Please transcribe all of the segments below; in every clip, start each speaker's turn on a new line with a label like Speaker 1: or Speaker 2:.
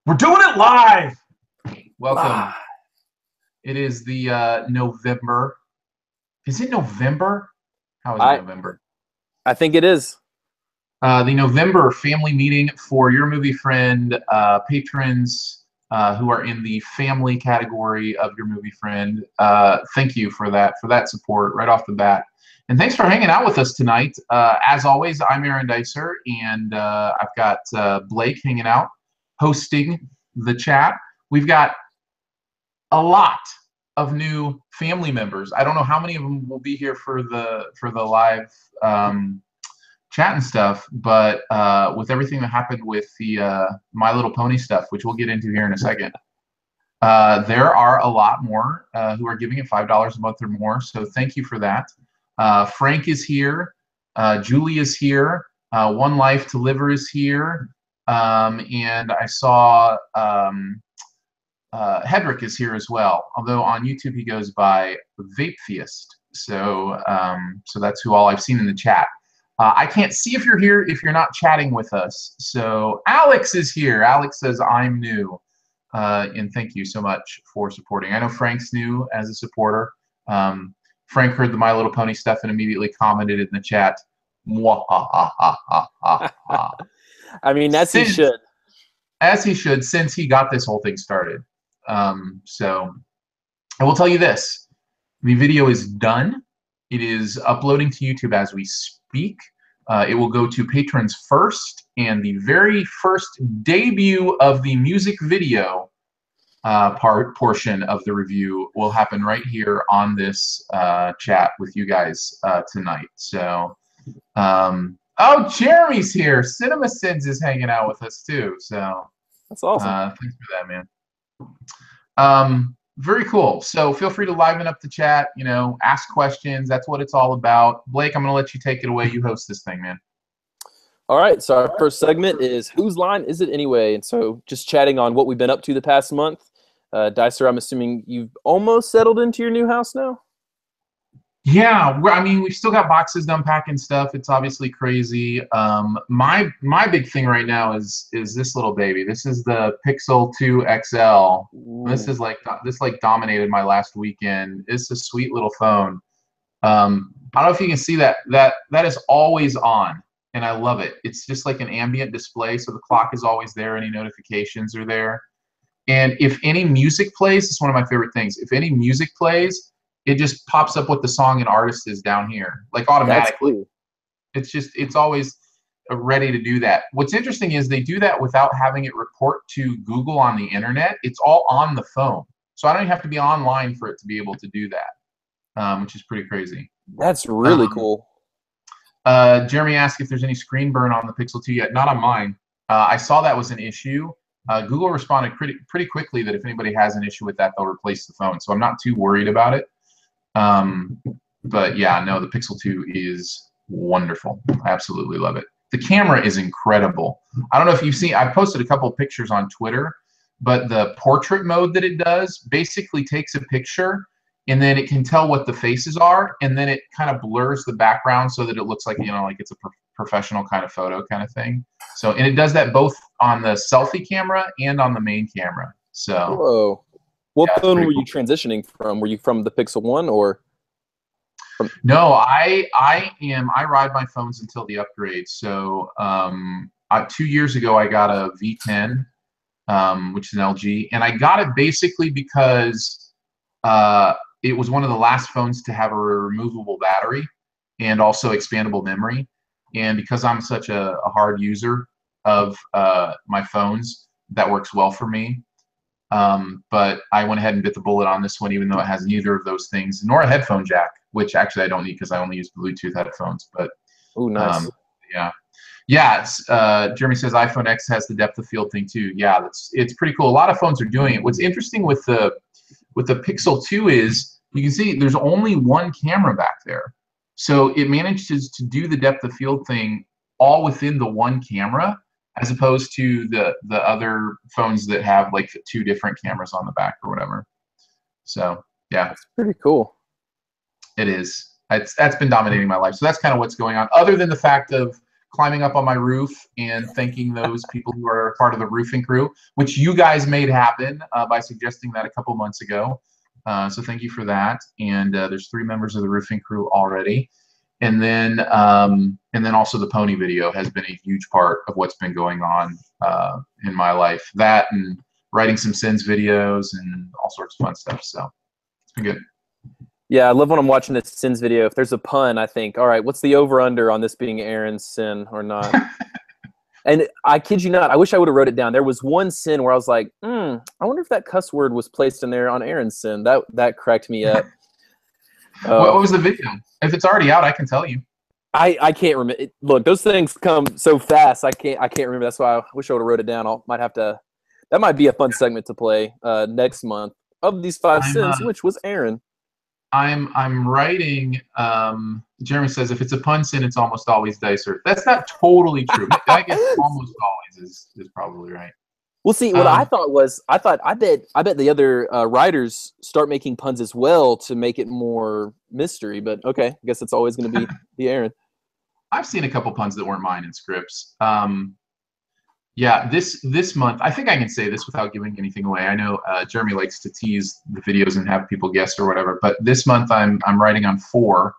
Speaker 1: We're doing it live. Welcome.
Speaker 2: Ah,
Speaker 1: It is the November. Is it November? How is it
Speaker 2: I
Speaker 1: November?
Speaker 2: I think it is.
Speaker 1: The November family meeting for your movie friend patrons who are in the family category of your movie friend. Thank you for that support right off the bat. And thanks for hanging out with us tonight. As always, I'm Aaron Dicer, and I've got Blake hanging out, hosting the chat. We've got a lot of new family members. I don't know how many of them will be here for the live chat and stuff, but with everything that happened with the My Little Pony stuff, which we'll get into here in a second, there are a lot more who are giving it $5 a month or more. So thank you for that. Frank is here. Julie is here. One Life to Liver is here. And I saw Hedrick is here as well, although on YouTube he goes by Vapetheist. So that's who all I've seen in the chat. I can't see if you're here if you're not chatting with us. So Alex is here. Alex says, I'm new. And thank you so much for supporting. I know Frank's new as a supporter. Frank heard the My Little Pony stuff and immediately commented in the chat, "Mwahahahaha."
Speaker 2: I mean, as he should.
Speaker 1: As he should, since he got this whole thing started. So I will tell you this. The video is done. It is uploading to YouTube as we speak. It will go to patrons first, and the very first debut of the music video portion of the review will happen right here on this chat with you guys tonight. So, oh, Jeremy's here. CinemaSins is hanging out with us too. So
Speaker 2: That's awesome.
Speaker 1: thanks for that, man. Very cool. So feel free to liven up the chat, ask questions. That's what it's all about. Blake, I'm going to let you take it away. You host this thing, man.
Speaker 2: All right, so our first segment is Whose Line Is It Anyway? And so just chatting on what we've been up to the past month. Dicer, I'm assuming you've almost settled into your new house now?
Speaker 1: Yeah, we've still got boxes to unpack and stuff. It's obviously crazy. My big thing right now is this little baby. This is the Pixel 2 XL. This dominated my last weekend. It's a sweet little phone. I don't know if you can see that is always on, and I love it. It's just like an ambient display, so the clock is always there. Any notifications are there. And if any music plays, it's one of my favorite things. If any music plays, it just pops up what the song and artist is down here, like automatically.
Speaker 2: Cool.
Speaker 1: It's always ready to do that. What's interesting is they do that without having it report to Google on the internet. It's all on the phone. So I don't even have to be online for it to be able to do that, which is pretty crazy.
Speaker 2: That's really cool.
Speaker 1: Jeremy asked if there's any screen burn on the Pixel 2 yet. Not on mine. I saw that was an issue. Google responded pretty quickly that if anybody has an issue with that, they'll replace the phone. So I'm not too worried about it. But yeah, no, the Pixel 2 is wonderful. I absolutely love it. The camera is incredible. I don't know if you've seen, I've posted a couple of pictures on Twitter, but the portrait mode that it does basically takes a picture and then it can tell what the faces are, and then it kind of blurs the background so that it looks like, like it's a professional kind of photo kind of thing. So, and it does that both on the selfie camera and on the main camera. So,
Speaker 2: whoa. What phone were you
Speaker 1: cool.
Speaker 2: Transitioning from? Were you from the Pixel 1 or?
Speaker 1: No, I ride my phones until the upgrade. So 2 years ago, I got a V10, which is an LG, and I got it basically because it was one of the last phones to have a removable battery and also expandable memory. And because I'm such a hard user of my phones, that works well for me. But I went ahead and bit the bullet on this one, even though it has neither of those things, nor a headphone jack, which actually I don't need because I only use Bluetooth headphones. But
Speaker 2: oh, nice.
Speaker 1: Yeah. Jeremy says iPhone X has the depth of field thing too. Yeah, it's pretty cool. A lot of phones are doing it. What's interesting with the Pixel 2 is you can see there's only one camera back there, so it manages to do the depth of field thing all within the one camera, as opposed to the other phones that have like 2 different cameras on the back or whatever. So yeah,
Speaker 2: that's pretty cool.
Speaker 1: It is. That's been dominating my life. So that's kind of what's going on. Other than the fact of climbing up on my roof and thanking those people who are part of the roofing crew, which you guys made happen by suggesting that a couple months ago. So thank you for that. And there's 3 members of the roofing crew already. And then also the pony video has been a huge part of what's been going on in my life. That and writing some sins videos and all sorts of fun stuff. So it's been good.
Speaker 2: Yeah, I love when I'm watching this sins video. If there's a pun, I think, all right, what's the over-under on this being Aaron's sin or not? And I kid you not, I wish I would have wrote it down. There was one sin where I was like, I wonder if that cuss word was placed in there on Aaron's sin. That cracked me up.
Speaker 1: What was the video? If it's already out, I can tell you.
Speaker 2: I can't remember. Look, those things come so fast. I can't remember. That's why I wish I would have wrote it down. Might have to. That might be a fun segment to play next month. Of these 5 sins, which was Aaron?
Speaker 1: I'm writing. Jeremy says if it's a pun sin, it's almost always Dicer. That's not totally true. I guess almost always is probably right.
Speaker 2: Well, see, what I bet the other writers start making puns as well to make it more mystery. But okay, I guess it's always going to be Aaron.
Speaker 1: I've seen a couple puns that weren't mine in scripts. Yeah, this month, I think I can say this without giving anything away. I know Jeremy likes to tease the videos and have people guess or whatever, but this month I'm writing on 4,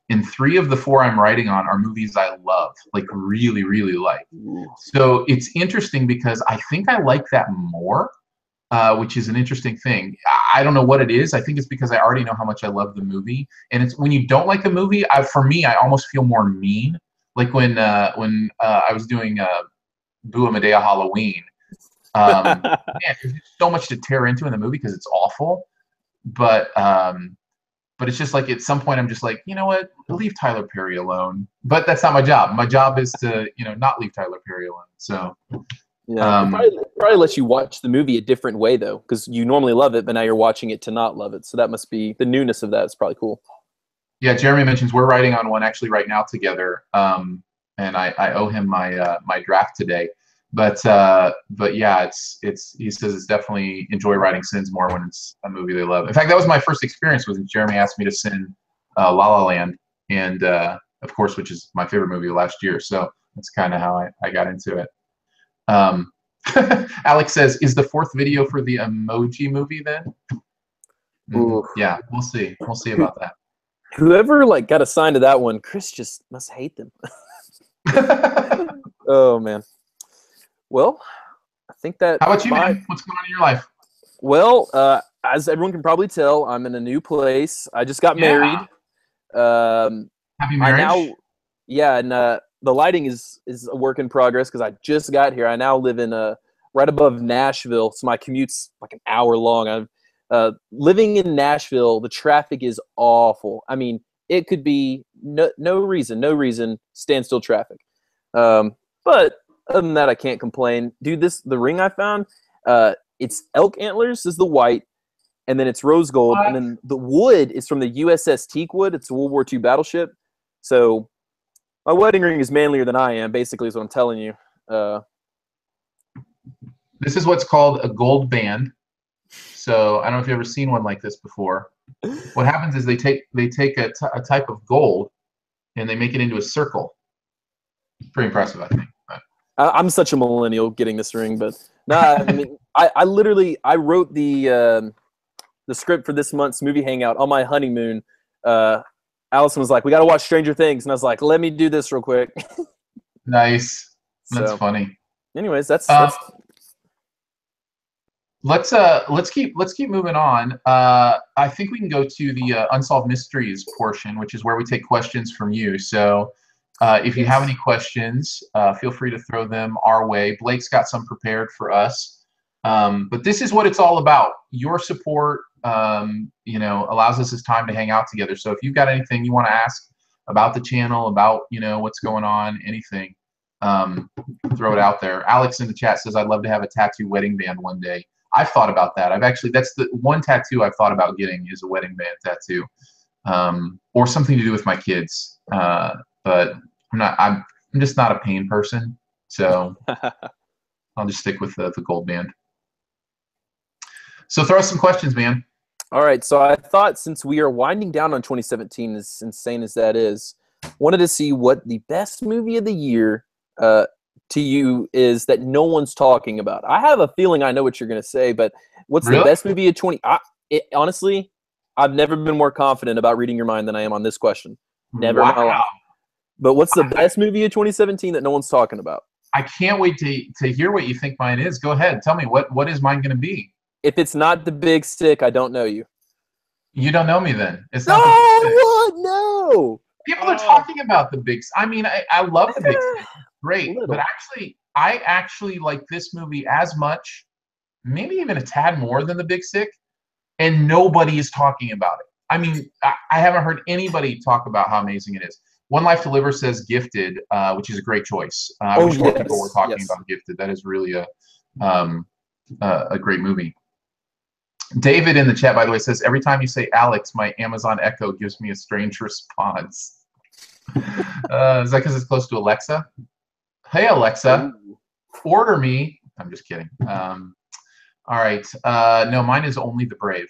Speaker 1: and 3 of the 4 I'm writing on are movies I love, like really, really like. So it's interesting because I think I like that more, which is an interesting thing. I don't know what it is. I think it's because I already know how much I love the movie, and it's when you don't like a movie. For me, I almost feel more mean. Like when I was doing Bua Medea Halloween. Man, there's so much to tear into in the movie because it's awful. But it's just like at some point I'm just like, you know what? Leave Tyler Perry alone. But that's not my job. My job is to, not leave Tyler Perry alone. So
Speaker 2: yeah, probably lets you watch the movie a different way though, because you normally love it, but now you're watching it to not love it. So that must be the newness of that. It's probably cool.
Speaker 1: Yeah, Jeremy mentions we're writing on one actually right now together. And I owe him my my draft today, but yeah, it's he says it's definitely enjoy writing sins more when it's a movie they love. In fact, that was my first experience when Jeremy asked me to sin La La Land, and of course, which is my favorite movie last year. So that's kind of how I got into it. Alex says, is the 4th video for the Emoji Movie then? Yeah, we'll see. We'll see about that.
Speaker 2: Whoever got assigned to that one, Chris just must hate them. Oh man. Well, I think that.
Speaker 1: How about you, man? What's going on in your life?
Speaker 2: Well, as everyone can probably tell, I'm in a new place. I just got married.
Speaker 1: Happy marriage.
Speaker 2: And the lighting is a work in progress because I just got here. I now live in right above Nashville, so my commute's like an hour long. I'm living in Nashville. The traffic is awful. I mean, it could be no reason standstill traffic. But other than that, I can't complain. Dude, the ring I found, it's elk antlers is the white, and then it's rose gold, and then the wood is from the USS Teakwood. It's a World War II battleship. So my wedding ring is manlier than I am, basically, is what I'm telling you.
Speaker 1: This is what's called a gold band. So I don't know if you've ever seen one like this before. What happens is they take a type of gold and they make it into a circle. Pretty impressive, I think.
Speaker 2: I'm such a millennial getting this ring, but I mean, I literally wrote the script for this month's movie hangout on my honeymoon. Allison was like, "We got to watch Stranger Things," and I was like, "Let me do this real quick."
Speaker 1: Nice. That's funny.
Speaker 2: Anyways, that's
Speaker 1: let's keep moving on. I think we can go to the unsolved mysteries portion, which is where we take questions from you. So if you have any questions, feel free to throw them our way. Blake's got some prepared for us. But this is what it's all about. Your support, allows us this time to hang out together. So if you've got anything you want to ask about the channel, about what's going on, anything, throw it out there. Alex in the chat says, "I'd love to have a tattoo wedding band one day." I've thought about that. That's the one tattoo I've thought about getting is a wedding band tattoo, or something to do with my kids. But I'm just not a pain person, so I'll just stick with the gold band. So throw us some questions, man.
Speaker 2: All right. So I thought since we are winding down on 2017, as insane as that is, Wanted to see what the best movie of the year to you is that no one's talking about. I have a feeling I know what you're going to say, but what's the
Speaker 1: Really?
Speaker 2: best movie of 20? Honestly, I've never been more confident about reading your mind than I am on this question. Never in my
Speaker 1: Wow.
Speaker 2: life. But what's the best movie of 2017 that no one's talking about?
Speaker 1: I can't wait to hear what you think mine is. Go ahead. Tell me, what is mine going to be?
Speaker 2: If it's not The Big Sick, I don't know you.
Speaker 1: You don't know me then. It's
Speaker 2: No,
Speaker 1: not the Big Sick.
Speaker 2: what? No.
Speaker 1: People are talking about the Big Sick. I mean, I love the Big Sick. Great.
Speaker 2: Little.
Speaker 1: But actually, I actually like this movie as much, maybe even a tad more than the Big Sick, and nobody is talking about it. I mean, I haven't heard anybody talk about how amazing it is. One Life to Live says Gifted, which is a great choice. I wish more people were talking about Gifted. That is really a great movie. David in the chat, by the way, says, every time you say Alex, my Amazon Echo gives me a strange response. Is that because it's close to Alexa? Hey, Alexa, order me. I'm just kidding. All right. No, mine is Only the Brave.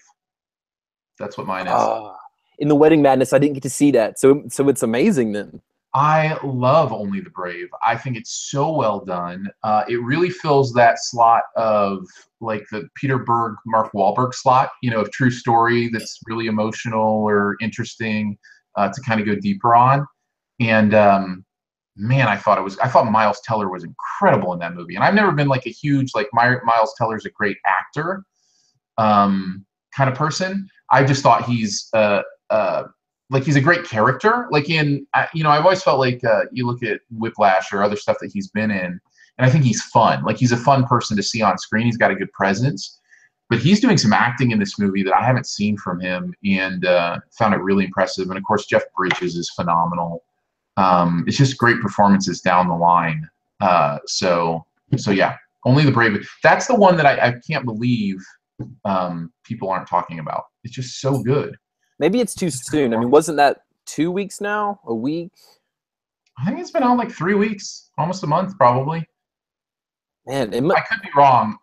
Speaker 1: That's what mine is.
Speaker 2: In the Wedding Madness, I didn't get to see that. So it's amazing then.
Speaker 1: I love Only the Brave. I think it's so well done. It really fills that slot of like the Peter Berg, Mark Wahlberg slot, of true story that's really emotional or interesting to kind of go deeper on. And man, I thought Miles Teller was incredible in that movie. And I've never been like a huge Miles Teller's a great actor kind of person. I just thought he's he's a great character. I've always felt like you look at Whiplash or other stuff that he's been in, and I think he's fun. Like, he's a fun person to see on screen. He's got a good presence. But he's doing some acting in this movie that I haven't seen from him, and found it really impressive. And, of course, Jeff Bridges is phenomenal. It's just great performances down the line. So yeah, Only the Brave. That's the one that I can't believe people aren't talking about. It's just so good.
Speaker 2: Maybe it's too soon. I mean, wasn't that 2 weeks now? A week?
Speaker 1: I think it's been on like 3 weeks, almost a month, probably.
Speaker 2: Man,
Speaker 1: I could be wrong.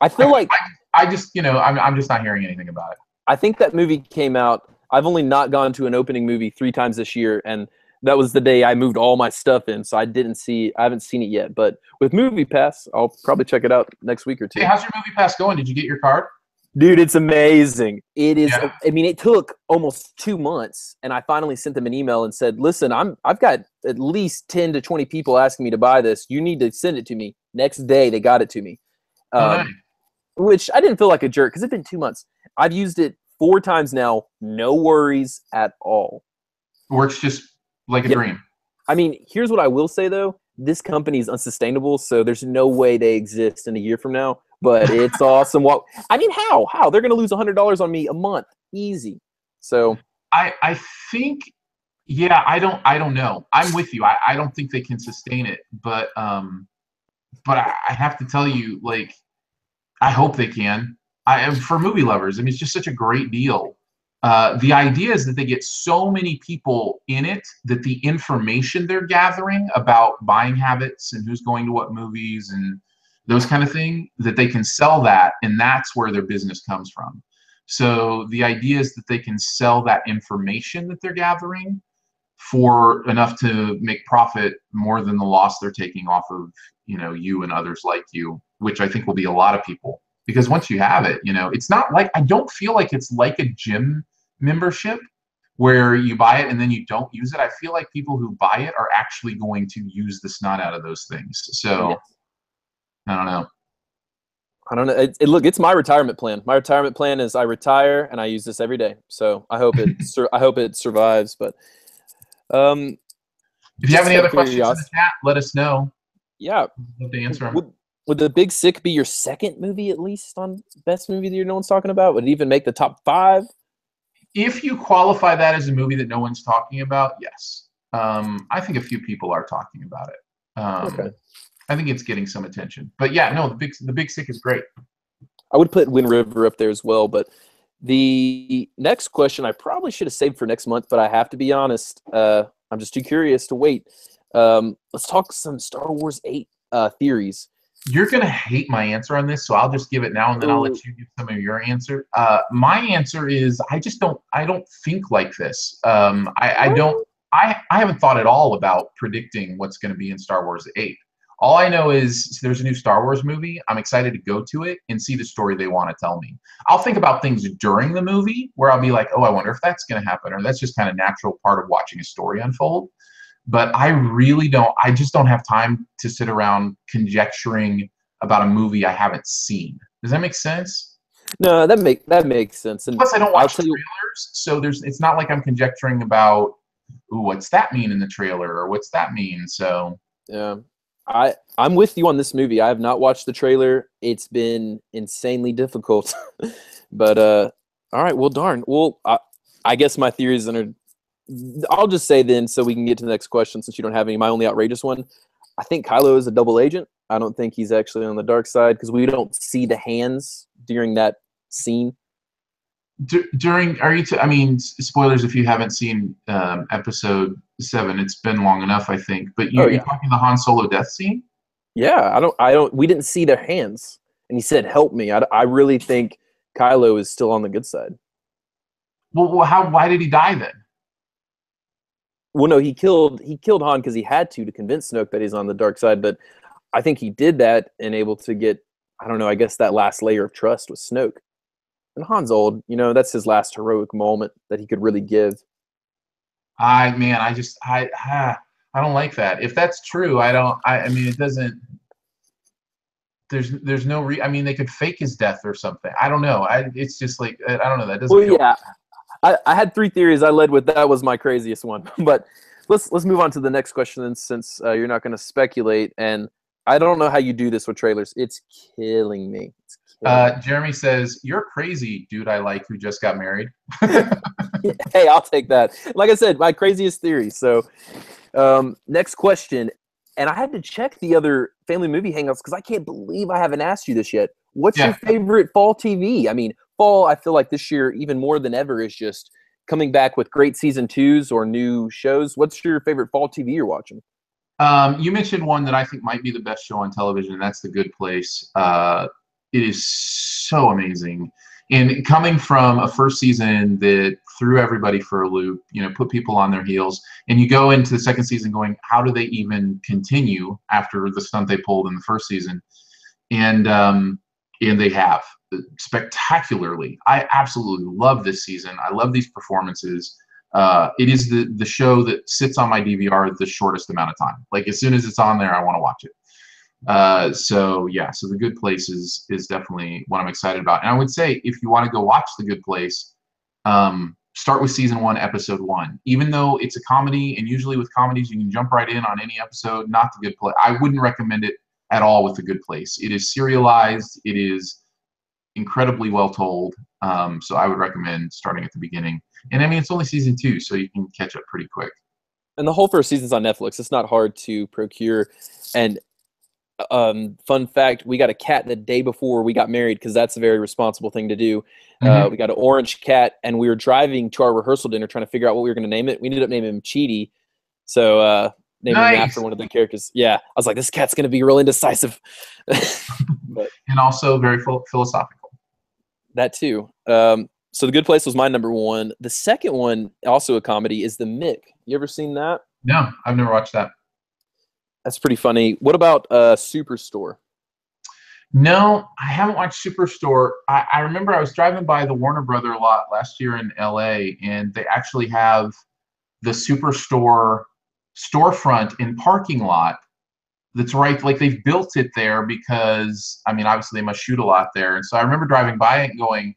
Speaker 2: I feel like
Speaker 1: I just, I'm just not hearing anything about it.
Speaker 2: I think that movie came out. I've only not gone to an opening movie 3 times this year, and that was the day I moved all my stuff in, so I haven't seen it yet. But with Movie Pass, I'll probably check it out next week or two.
Speaker 1: Hey, how's your Movie Pass going? Did you get your card?
Speaker 2: Dude, it's amazing. It is.
Speaker 1: Yeah.
Speaker 2: I mean, it took almost 2 months, and I finally sent them an email and said, "Listen, I've got at least 10 to 20 people asking me to buy this. You need to send it to me." Next day, they got it to me,
Speaker 1: Nice.
Speaker 2: which I didn't feel like a jerk because it's been 2 months. I've used it 4 times now. No worries at all.
Speaker 1: Works just like a dream.
Speaker 2: I mean, here's what I will say though: this company is unsustainable, so there's no way they exist in a year from now. But it's awesome. How? They're going to lose $100 on me a month. Easy. So
Speaker 1: I think, yeah, I don't know. I'm with you. I don't think they can sustain it. But I have to tell you, like, I hope they can. For movie lovers, I mean, it's just such a great deal. The idea is that they get so many people in it that the information they're gathering about buying habits and who's going to what movies and those kind of thing, that they can sell that, and that's where their business comes from. So the idea is that they can sell that information that they're gathering for enough to make profit more than the loss they're taking off of, you and others like you, which I think will be a lot of people. Because once you have it, it's not like, I don't feel like it's like a gym membership where you buy it and then you don't use it. I feel like people who buy it are actually going to use the snot out of those things. So yes. I don't know.
Speaker 2: Look, it's my retirement plan. My retirement plan is I retire and I use this every day. So I hope it survives. But
Speaker 1: if you have any other questions in the chat, let us know.
Speaker 2: Yeah,
Speaker 1: I'd love to answer them.
Speaker 2: Would The Big Sick be your second movie at least on best movie that no one's talking about? Would it even make the top 5?
Speaker 1: If you qualify that as a movie that no one's talking about, yes. I think a few people are talking about it. Okay. I think it's getting some attention. But yeah, no, the Big Sick is great.
Speaker 2: I would put Wind River up there as well. But the next question I probably should have saved for next month, but I have to be honest. I'm just too curious to wait. Let's talk some Star Wars 8 theories.
Speaker 1: You're going to hate my answer on this, so I'll just give it now, and then I'll let you give some of your answer. My answer is I don't think like this. I I haven't thought at all about predicting what's going to be in Star Wars 8. All I know is there's a new Star Wars movie. I'm excited to go to it and see the story they want to tell me. I'll think about things during the movie where I'll be like, oh, I wonder if that's going to happen, or that's just kind of natural part of watching a story unfold. But I just don't have time to sit around conjecturing about a movie I haven't seen. Does that make sense?
Speaker 2: No, that makes sense. And
Speaker 1: Plus, I don't
Speaker 2: I'll
Speaker 1: watch
Speaker 2: tell you,
Speaker 1: trailers, so it's not like I'm conjecturing about, ooh, what's that mean in the trailer, or what's that mean? So
Speaker 2: yeah, I'm with you on this movie. I have not watched the trailer. It's been insanely difficult. But all right, well, darn. Well, I guess my theories are. I'll just say then, so we can get to the next question, since you don't have any. My only outrageous one, I think Kylo is a double agent. I don't think he's actually on the dark side, because we don't see the hands during that scene.
Speaker 1: I mean, spoilers if you haven't seen episode 7. It's been long enough, I think. But
Speaker 2: Oh
Speaker 1: you're
Speaker 2: yeah,
Speaker 1: talking the Han Solo death scene?
Speaker 2: yeah. I don't. We didn't see their hands, and he said, "Help me." I really think Kylo is still on the good side.
Speaker 1: Well, why did he die then?
Speaker 2: Well, no, he killed Han because he had to convince Snoke that he's on the dark side. But I think he did that and able to get, I don't know, I guess that last layer of trust with Snoke. And Han's old, that's his last heroic moment that he could really give.
Speaker 1: I don't like that. If that's true, I mean, it doesn't. There's no I mean, they could fake his death or something. I don't know. It's just like, I don't know. That doesn't
Speaker 2: Well,
Speaker 1: feel.
Speaker 2: yeah, I had three theories I led with. That was my craziest one. But let's move on to the next question, then, since you're not going to speculate. And I don't know how you do this with trailers. It's killing me.
Speaker 1: Jeremy says, "You're crazy, dude. I like who just got married."
Speaker 2: Hey, I'll take that. Like I said, my craziest theory. So, next question. And I had to check the other family movie hangouts because I can't believe I haven't asked you this yet. What's your favorite fall TV? I mean, fall, I feel like this year, even more than ever, is just coming back with great season 2s or new shows. What's your favorite fall TV you're watching?
Speaker 1: You mentioned one that I think might be the best show on television, and that's The Good Place. It is so amazing. And coming from a first season that threw everybody for a loop, put people on their heels, and you go into the second season going, how do they even continue after the stunt they pulled in the first season? And they have spectacularly. I absolutely love this season. I love these performances. It is the show that sits on my DVR the shortest amount of time. Like, as soon as it's on there, I want to watch it. So The Good Place is definitely what I'm excited about. And I would say, if you want to go watch The Good Place, start with season 1, episode 1. Even though it's a comedy, and usually with comedies you can jump right in on any episode, not The Good Place. I wouldn't recommend it at all with The Good Place. It is serialized. It is incredibly well told. So I would recommend starting at the beginning. And I mean, it's only season 2, so you can catch up pretty quick.
Speaker 2: And the whole first season's on Netflix. It's not hard to procure. And fun fact, we got a cat the day before we got married, because that's a very responsible thing to do. We got an orange cat, and we were driving to our rehearsal dinner trying to figure out what we were going to name it. We ended up naming him Cheaty. So naming him after one of the characters. Yeah, I was like, this cat's going to be real indecisive. But,
Speaker 1: and also very philosophical.
Speaker 2: That too. So The Good Place was my number 1. The second one, also a comedy, is The Mick. You ever seen that?
Speaker 1: No, I've never watched that.
Speaker 2: That's pretty funny. What about Superstore?
Speaker 1: No, I haven't watched Superstore. I remember I was driving by the Warner Brother lot last year in LA, and they actually have the Superstore storefront in parking lot. That's right. Like, they've built it there because, I mean, obviously they must shoot a lot there. And so I remember driving by it and going,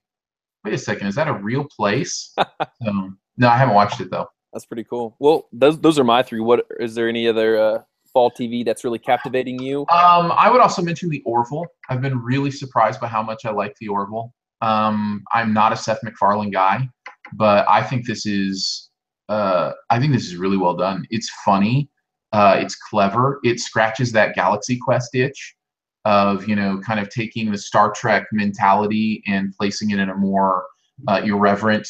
Speaker 1: wait a second, is that a real place? No, I haven't watched it though.
Speaker 2: That's pretty cool. Well, those are my 3. What is there any other fall TV that's really captivating you?
Speaker 1: I would also mention The Orville. I've been really surprised by how much I like The Orville. I'm not a Seth MacFarlane guy, but I think this is really well done. It's funny. It's clever. It scratches that Galaxy Quest itch of, kind of taking the Star Trek mentality and placing it in a more irreverent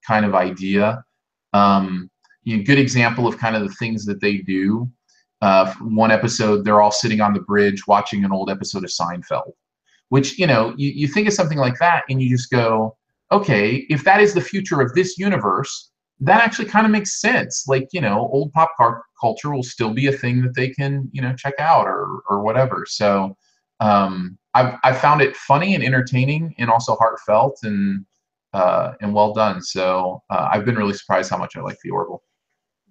Speaker 1: kind of idea. Good example of kind of the things that they do. One episode, they're all sitting on the bridge watching an old episode of Seinfeld, which, you think of something like that and you just go, okay, if that is the future of this universe, that actually kind of makes sense. Like, old culture will still be a thing that they can, check out or whatever. So I've found it funny and entertaining and also heartfelt and well done. So I've been really surprised how much I like The Orville.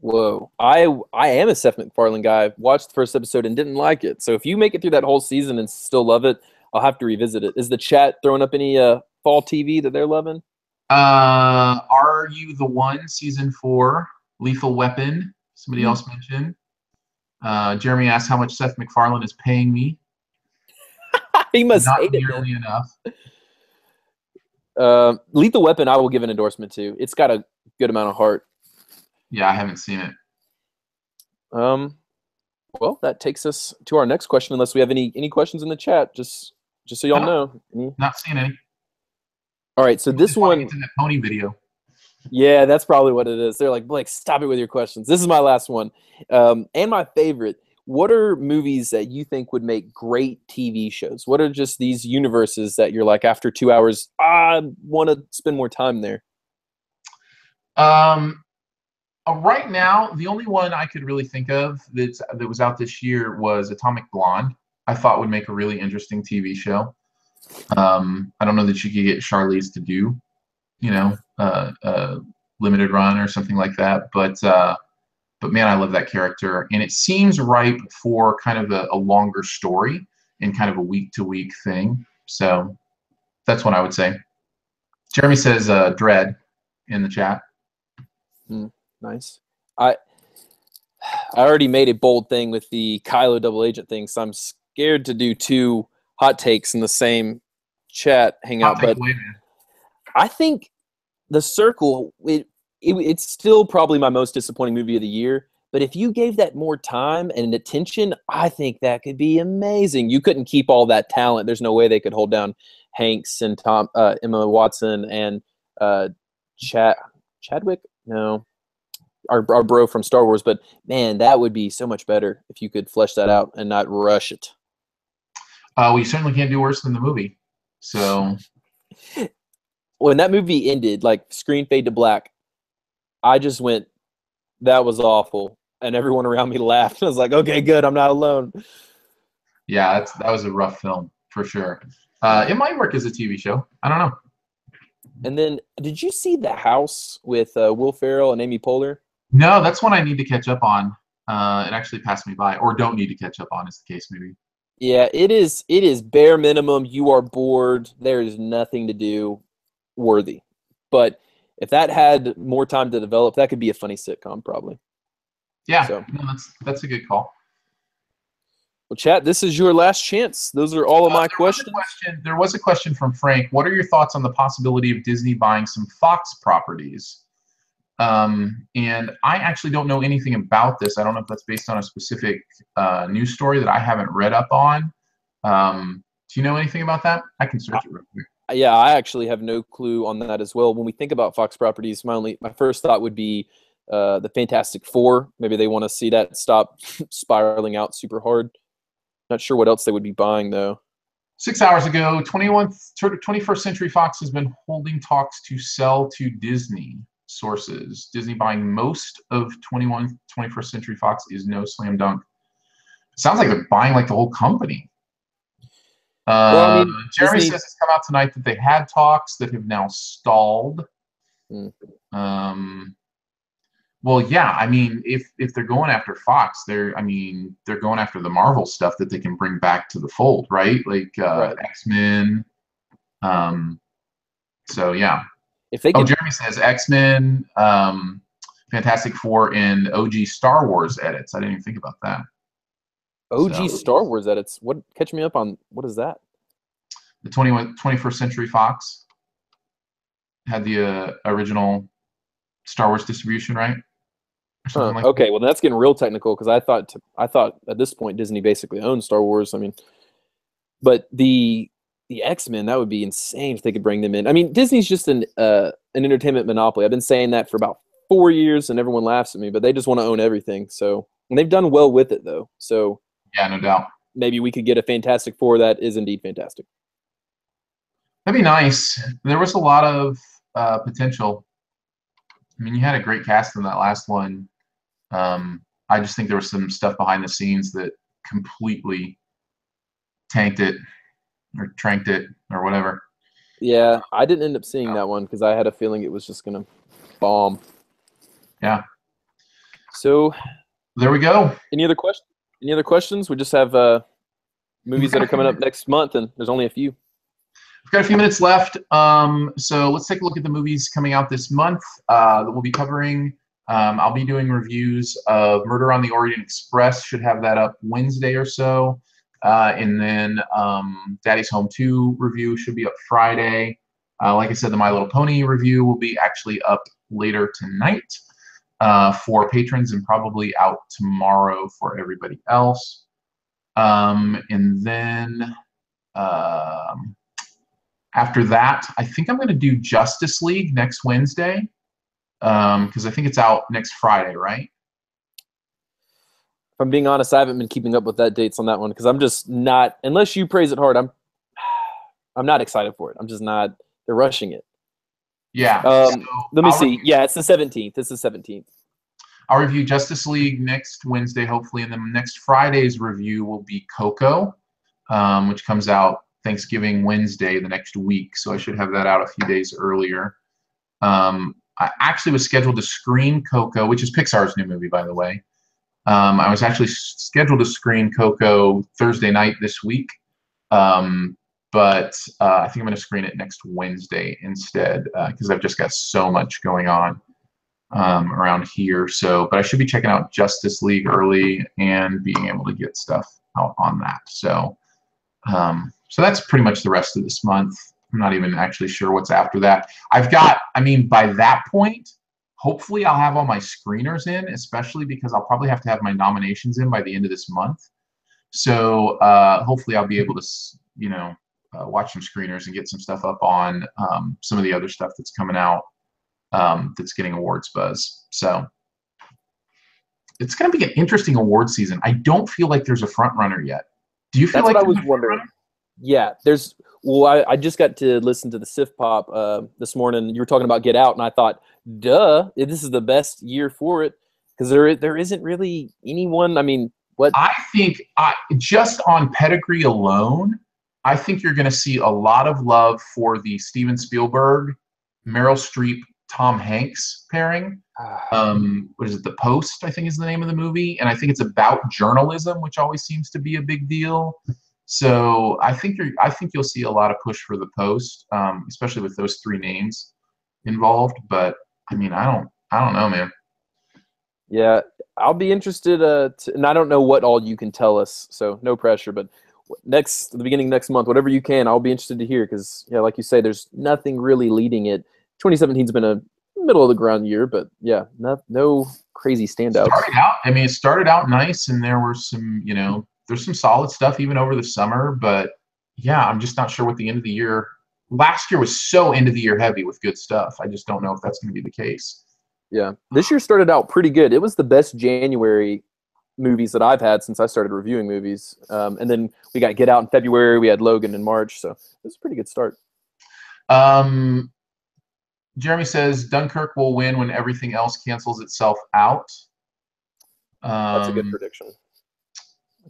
Speaker 2: Whoa, I am a Seth MacFarlane guy. Watched the first episode and didn't like it. So if you make it through that whole season and still love it, I'll have to revisit it. Is the chat throwing up any fall TV that they're loving?
Speaker 1: Are You the One, season 4, Lethal Weapon. Somebody else mentioned. Jeremy asked how much Seth MacFarlane is paying me.
Speaker 2: He must
Speaker 1: Not
Speaker 2: hate
Speaker 1: nearly
Speaker 2: it,
Speaker 1: enough.
Speaker 2: Lethal Weapon, I will give an endorsement to. It's got a good amount of heart.
Speaker 1: Yeah, I haven't seen it.
Speaker 2: Well, that takes us to our next question. Unless we have any questions in the chat, just so y'all know.
Speaker 1: Not seeing any.
Speaker 2: All right, so this one.
Speaker 1: Into that pony video.
Speaker 2: Yeah, that's probably what it is. They're like, Blake, stop it with your questions. This is my last one, and my favorite. What are movies that you think would make great TV shows? What are just these universes that you're like, after 2 hours, I want to spend more time there?
Speaker 1: Right now, the only one I could really think of that was out this year was Atomic Blonde. I thought would make a really interesting TV show. I don't know that you could get Charlize to do, a limited run or something like that. But man, I love that character, and it seems ripe for kind of a longer story and kind of a week-to-week thing. So that's what I would say. Jeremy says Dread in the chat.
Speaker 2: Nice. I already made a bold thing with the Kylo double agent thing, so I'm scared to do 2 hot takes in the same chat hangout. But I think The Circle, it's still probably my most disappointing movie of the year. But if you gave that more time and attention, I think that could be amazing. You couldn't keep all that talent. There's no way they could hold down Hanks and Emma Watson and Chadwick. No. Our bro from Star Wars, but man, that would be so much better if you could flesh that out and not rush it.
Speaker 1: We certainly can't do worse than the movie. So
Speaker 2: when that movie ended, like screen fade to black, I just went, that was awful. And everyone around me laughed. I was like, okay, good. I'm not alone.
Speaker 1: Yeah, that was a rough film for sure. It might work as a TV show. I don't know.
Speaker 2: And then, did you see The House with Will Ferrell and Amy Poehler?
Speaker 1: No, that's one I need to catch up on. It actually passed me by, or don't need to catch up on, is the case maybe.
Speaker 2: Yeah, it is. It is bare minimum. You are bored. There is nothing to do worthy. But if that had more time to develop, that could be a funny sitcom probably.
Speaker 1: Yeah, so, no, that's a good call.
Speaker 2: Well, chat, this is your last chance. Those are all of my questions.
Speaker 1: There was a question from Frank. What are your thoughts on the possibility of Disney buying some Fox properties? And I actually don't know anything about this. I don't know if that's based on a specific news story that I haven't read up on. Do you know anything about that? I can search it real quick.
Speaker 2: Yeah, I actually have no clue on that as well. When we think about Fox properties, my first thought would be the Fantastic Four. Maybe they want to see that stop spiraling out super hard. Not sure what else they would be buying, though.
Speaker 1: 6 hours ago, 21st Century Fox has been holding talks to sell to Disney. Sources. Disney buying most of 21st Century Fox is no slam dunk. Sounds like they're buying like the whole company. Well, I mean, Jeremy says it's come out tonight that they had talks that have now stalled. Well, yeah, I mean, if they're going after Fox, they're going after the Marvel stuff that they can bring back to the fold, right? Like right. X-Men. So yeah. If they Jeremy says X-Men, Fantastic Four, and OG Star Wars edits. I didn't even think about that.
Speaker 2: OG Star Wars edits. What? Catch me up on what is that?
Speaker 1: The 21st Century Fox had the original Star Wars distribution, right?
Speaker 2: Like okay, well that's getting real technical because I thought at this point Disney basically owns Star Wars. I mean, but the X-Men, that would be insane if they could bring them in. I mean, Disney's just an entertainment monopoly. I've been saying that for about 4 years, and everyone laughs at me, but they just want to own everything. So, and they've done well with it, though. So,
Speaker 1: yeah, no doubt.
Speaker 2: Maybe we could get a Fantastic Four that is indeed fantastic.
Speaker 1: That'd be nice. There was a lot of potential I mean, you had a great cast in that last one. I just think there was some stuff behind the scenes that completely tanked it or tranked it or whatever.
Speaker 2: Yeah, I didn't end up seeing that one because I had a feeling it was just gonna bomb.
Speaker 1: Yeah.
Speaker 2: So,
Speaker 1: There we go.
Speaker 2: any other questions? Any other questions? We just have movies that are coming up next month, and there's only a few.
Speaker 1: We've got a few minutes left. So let's take a look at the movies coming out this month that we'll be covering. I'll be doing reviews of Murder on the Orient Express. Should have that up Wednesday or so. And then Daddy's Home 2 review should be up Friday. Like I said, the My Little Pony review will be actually up later tonight for patrons and probably out tomorrow for everybody else. And then after that, I think I'm going to do Justice League next Wednesday because I think it's out next Friday, right?
Speaker 2: If I'm being honest, I haven't been keeping up with that dates on that one because I'm just not. Unless you praise it hard, I'm not excited for it. I'm just not. They're rushing it.
Speaker 1: Yeah.
Speaker 2: So let me see. Yeah, it's the 17th. It's the 17th.
Speaker 1: I'll review Justice League next Wednesday, hopefully, and then next Friday's review will be Coco, which comes out Thanksgiving Wednesday the next week. So I should have that out a few days earlier. I actually was scheduled to screen Coco, which is Pixar's new movie, by the way. I was actually scheduled to screen Coco Thursday night this week, but I think I'm going to screen it next Wednesday instead because I've just got so much going on around here. So, but I should be checking out Justice League early and being able to get stuff out on that. So, so that's pretty much the rest of this month. I'm not even actually sure what's after that. I mean, by that point, hopefully I'll have all my screeners in, especially because I'll probably have to have my nominations in by the end of this month. So hopefully I'll be able to, watch some screeners and get some stuff up on some of the other stuff that's coming out that's getting awards buzz. So it's going to be an interesting award season. I don't feel like there's a front runner yet. Do you feel like
Speaker 2: I was wondering? Yeah, there's. Well, I just got to listen to the Sif Pop this morning. You were talking about Get Out, and I thought, duh, this is the best year for it because there isn't really anyone. I mean, what?
Speaker 1: I think just on pedigree alone, I think you're going to see a lot of love for the Steven Spielberg, Meryl Streep, Tom Hanks pairing. What is it? The Post, I think, is the name of the movie, and I think it's about journalism, which always seems to be a big deal. So I think you'll see a lot of push for The Post, especially with those three names involved. But I mean, I don't know, man.
Speaker 2: Yeah, I'll be interested. And I don't know what all you can tell us, so no pressure. But the beginning of next month, whatever you can, I'll be interested to hear because, yeah, like you say, there's nothing really leading it. 2017's been a middle of the ground year, but yeah, no crazy standouts.
Speaker 1: It started out nice, and there were some, there's some solid stuff even over the summer, but yeah, I'm just not sure what the end of the year. Last year was so end of the year heavy with good stuff. I just don't know if that's going to be the case.
Speaker 2: Yeah, this year started out pretty good. It was the best January movies that I've had since I started reviewing movies. And then we got Get Out in February. We had Logan in March, so it was a pretty good start.
Speaker 1: Jeremy says Dunkirk will win when everything else cancels itself out.
Speaker 2: That's a good prediction.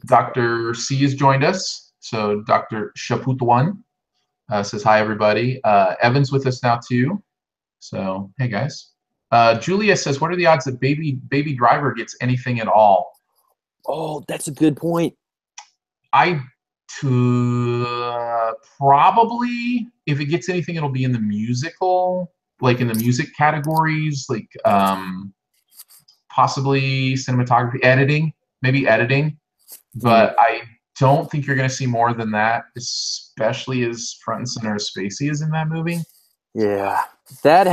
Speaker 1: Dr. C has joined us. So Dr. Shaputwan says hi, everybody. Evan's with us now, too. So, hey, guys. Julia says, what are the odds that Baby Driver gets anything at all?
Speaker 2: Oh, that's a good point.
Speaker 1: Probably, if it gets anything, it'll be in the musical, like in the music categories, like possibly cinematography, maybe editing. But I don't think you're going to see more than that, especially as front and center Spacey is in that movie.
Speaker 2: Yeah, that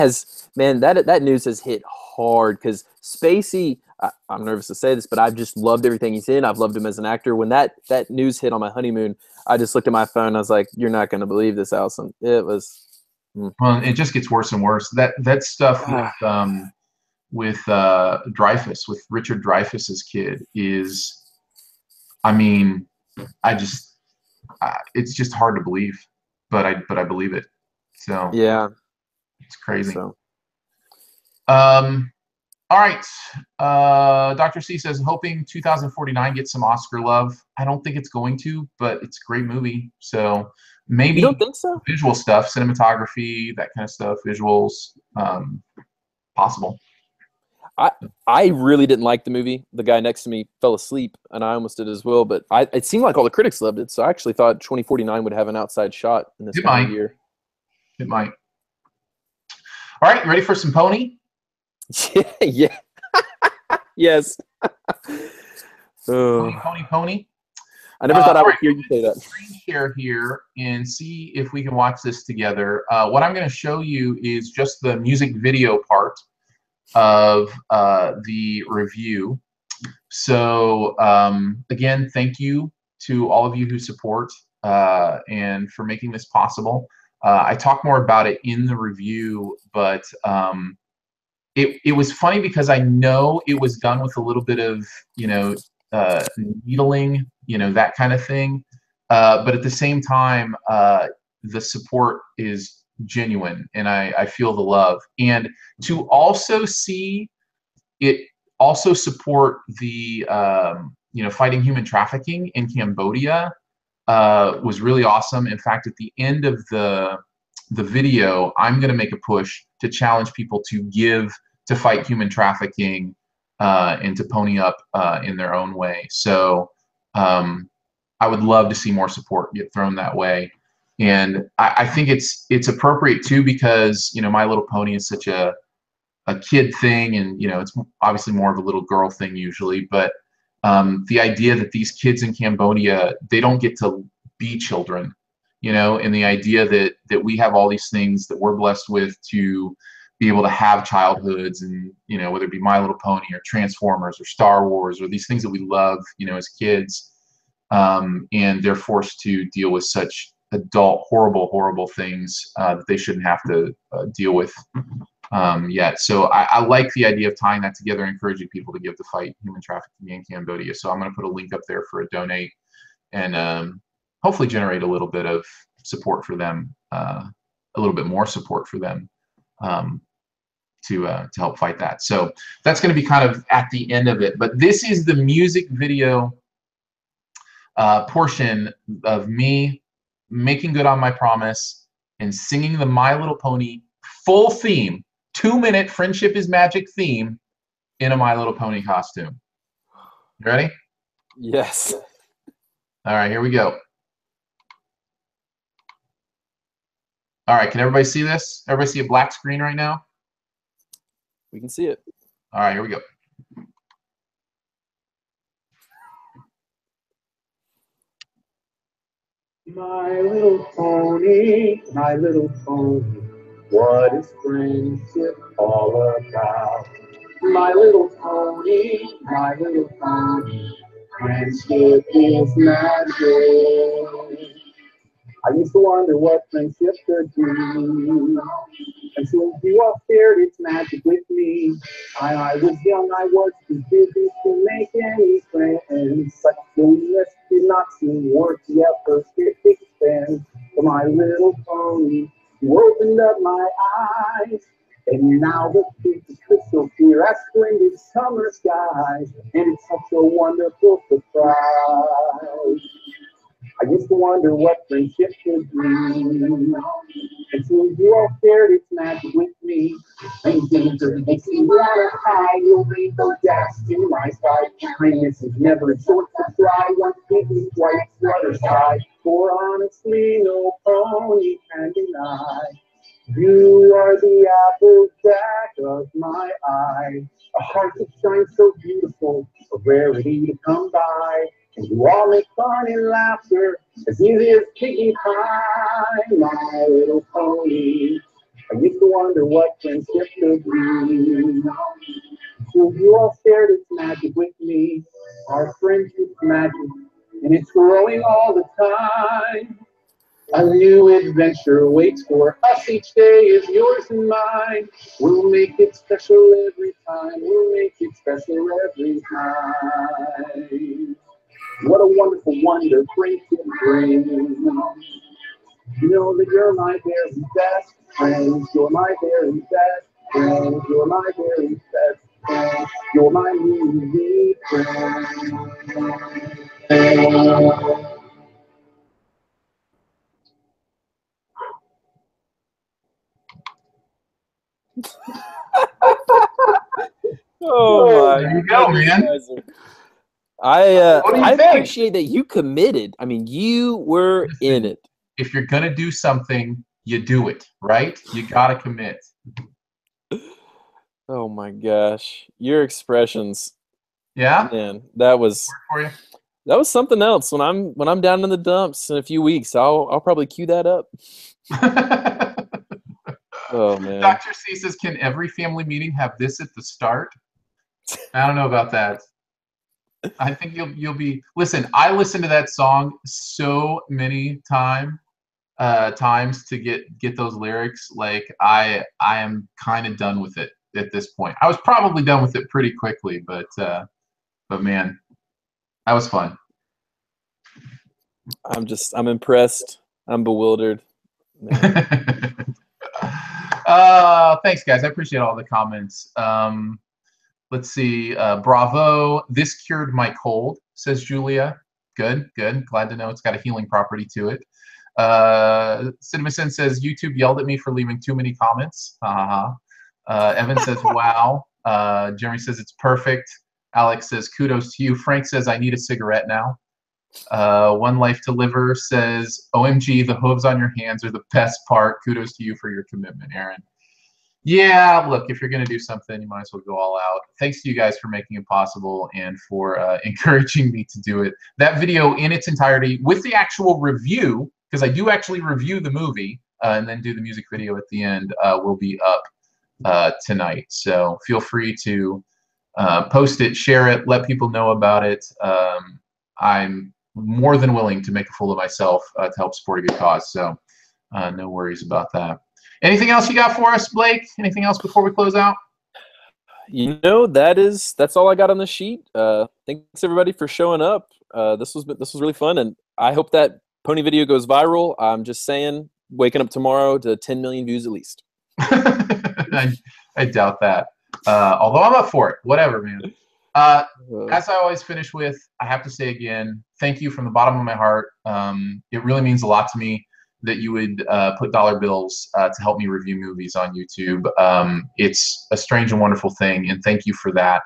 Speaker 2: news has hit hard because Spacey, I'm nervous to say this, but I've just loved everything he's in. I've loved him as an actor. When that news hit on my honeymoon, I just looked at my phone and I was like, you're not going to believe this, Allison. It was.
Speaker 1: Well, it just gets worse and worse. That stuff with Dreyfuss, with Richard Dreyfuss's kid is, I mean, it's just hard to believe, but I believe it. So
Speaker 2: yeah,
Speaker 1: it's crazy.
Speaker 2: So.
Speaker 1: All right. Dr. C says, hoping 2049 gets some Oscar love. I don't think it's going to, but it's a great movie. So maybe
Speaker 2: You don't think so?
Speaker 1: visual stuff, cinematography, that kind of stuff, visuals, possible.
Speaker 2: I really didn't like the movie. The guy next to me fell asleep, and I almost did as well. But it seemed like all the critics loved it, so I actually thought 2049 would have an outside shot in this coming year.
Speaker 1: It might. All right, ready for some pony?
Speaker 2: Yeah. Yes.
Speaker 1: Pony.
Speaker 2: I never thought I would hear you say that.
Speaker 1: Screen share here and see if we can watch this together. What I'm going to show you is just the music video part of the review. So again, thank you to all of you who support and for making this possible. I talk more about it in the review, but it was funny because I know it was done with a little bit of, needling, that kind of thing. But at the same time, the support is genuine, and I feel the love. And to also see it also support the, fighting human trafficking in Cambodia was really awesome. In fact, at the end of the video, I'm going to make a push to challenge people to give to fight human trafficking and to pony up in their own way. So I would love to see more support get thrown that way. And I think it's appropriate too, because My Little Pony is such a kid thing, and it's obviously more of a little girl thing usually. But the idea that these kids in Cambodia, they don't get to be children, and the idea that we have all these things that we're blessed with to be able to have childhoods, and whether it be My Little Pony or Transformers or Star Wars or these things that we love, as kids, and they're forced to deal with such adult, horrible things that they shouldn't have to deal with yet. So I like the idea of tying that together, encouraging people to give to fight human trafficking in Cambodia. So I'm going to put a link up there for a donate, and hopefully generate a little bit of support for them, a little bit more support for them to help fight that. So that's going to be kind of at the end of it. But this is the music video portion of me making good on my promise and singing the My Little Pony full theme, 2-minute Friendship is Magic theme in a My Little Pony costume. You ready?
Speaker 2: Yes.
Speaker 1: All right, here we go. All right, can everybody see this? Everybody see a black screen right now?
Speaker 2: We can see it.
Speaker 1: All right, here we go.
Speaker 3: My little pony, what is friendship all about? My little pony, friendship is magic. I used to wonder what friendship could be, until you all shared its magic with me. I was young, I was too busy to make any friends. Such loneliness did not seem worth the effort it expends. For My Little Pony, you opened up my eyes, and now the truth is crystal clear as splendid summer skies, and it's such a wonderful surprise. I used to wonder what friendship could be, until you all shared its magic with me. And danger makes me wanna high, you'll read the gas in my side. Kindness is never a short supply, one big is white, the other side. For honestly, no pony can deny. You are the apple back of my eye, a heart that shines so beautiful, a rarity to come by. And you all make fun and laughter as easy as piggy pie. My little pony, I used to wonder what friendship could be, so you all shared its magic with me. Our friendship's magic, and it's growing all the time. A new adventure waits for us, each day is yours and mine. We'll make it special every time, we'll make it special every time. What a wonderful wonder friendship brings. You know that you're my very best friend, you're my very best friend. You're my very best friend. You're my movie friend.
Speaker 2: Oh my!
Speaker 1: There you go, man. What do you
Speaker 2: I
Speaker 1: think?
Speaker 2: appreciate that you committed. I mean, you were in it.
Speaker 1: If you're gonna do something, you do it, right? You gotta commit.
Speaker 2: Oh my gosh, your expressions,
Speaker 1: Yeah.
Speaker 2: man, that was
Speaker 1: For you.
Speaker 2: something else. When I'm down in the dumps in a few weeks, I'll probably cue that up. Oh man.
Speaker 1: Dr. C says, can every family meeting have this at the start? I don't know about that. I think you'll be. Listen, I listened to that song so many times to get those lyrics. Like I am kind of done with it at this point. I was probably done with it pretty quickly, but man, that was fun.
Speaker 2: I'm impressed. I'm bewildered.
Speaker 1: Thanks, guys. I appreciate all the comments. Let's see. Bravo. This cured my cold, says Julia. Good, good. Glad to know it's got a healing property to it. CinemaSin says, YouTube yelled at me for leaving too many comments. Evan says, wow. Jeremy says, it's perfect. Alex says, kudos to you. Frank says, I need a cigarette now. One Life to Liver says, OMG, the hooves on your hands are the best part. Kudos to you for your commitment, Aaron. Yeah, look, if you're going to do something, you might as well go all out. Thanks to you guys for making it possible and for encouraging me to do it. That video in its entirety with the actual review, because I do actually review the movie and then do the music video at the end, will be up tonight. So feel free to post it, share it, let people know about it. I'm more than willing to make a fool of myself to help support a good cause. So no worries about that. Anything else you got for us, Blake? Anything else before we close out?
Speaker 2: You know, that's all I got on the sheet. Thanks everybody for showing up. This was really fun, and I hope that pony video goes viral. I'm just saying, waking up tomorrow to 10 million views at least.
Speaker 1: I doubt that. Although I'm up for it. Whatever, man. As I always finish with, I have to say again, thank you from the bottom of my heart. It really means a lot to me that you would put dollar bills to help me review movies on YouTube. It's a strange and wonderful thing, and thank you for that.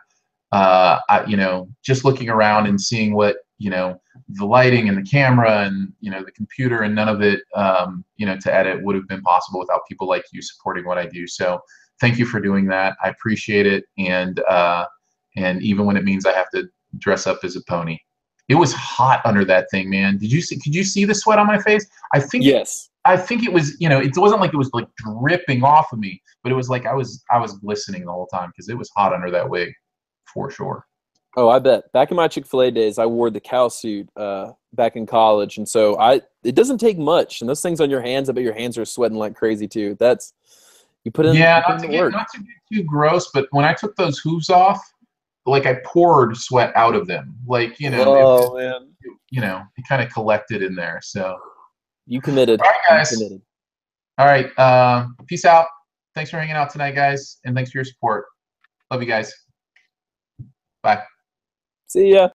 Speaker 1: Just looking around and seeing what, the lighting and the camera and, the computer, and none of it, to edit would have been possible without people like you supporting what I do. So thank you for doing that. I appreciate it. And even when it means I have to dress up as a pony. It was hot under that thing, man. Could you see the sweat on my face? I think
Speaker 2: yes.
Speaker 1: I think it was, it wasn't like it was like dripping off of me, but it was like I was glistening the whole time because it was hot under that wig, for sure.
Speaker 2: Oh, I bet. Back in my Chick-fil-A days, I wore the cow suit back in college, and so it doesn't take much. And those things on your hands, I bet your hands are sweating like crazy too. You put in
Speaker 1: not
Speaker 2: the
Speaker 1: to
Speaker 2: work.
Speaker 1: Not to get too gross, but when I took those hooves off, like I poured sweat out of them, like
Speaker 2: man,
Speaker 1: it kind of collected in there. So
Speaker 2: you committed.
Speaker 1: All right, guys.
Speaker 2: You committed.
Speaker 1: All right, peace out. Thanks for hanging out tonight, guys, and thanks for your support. Love you guys. Bye.
Speaker 2: See ya.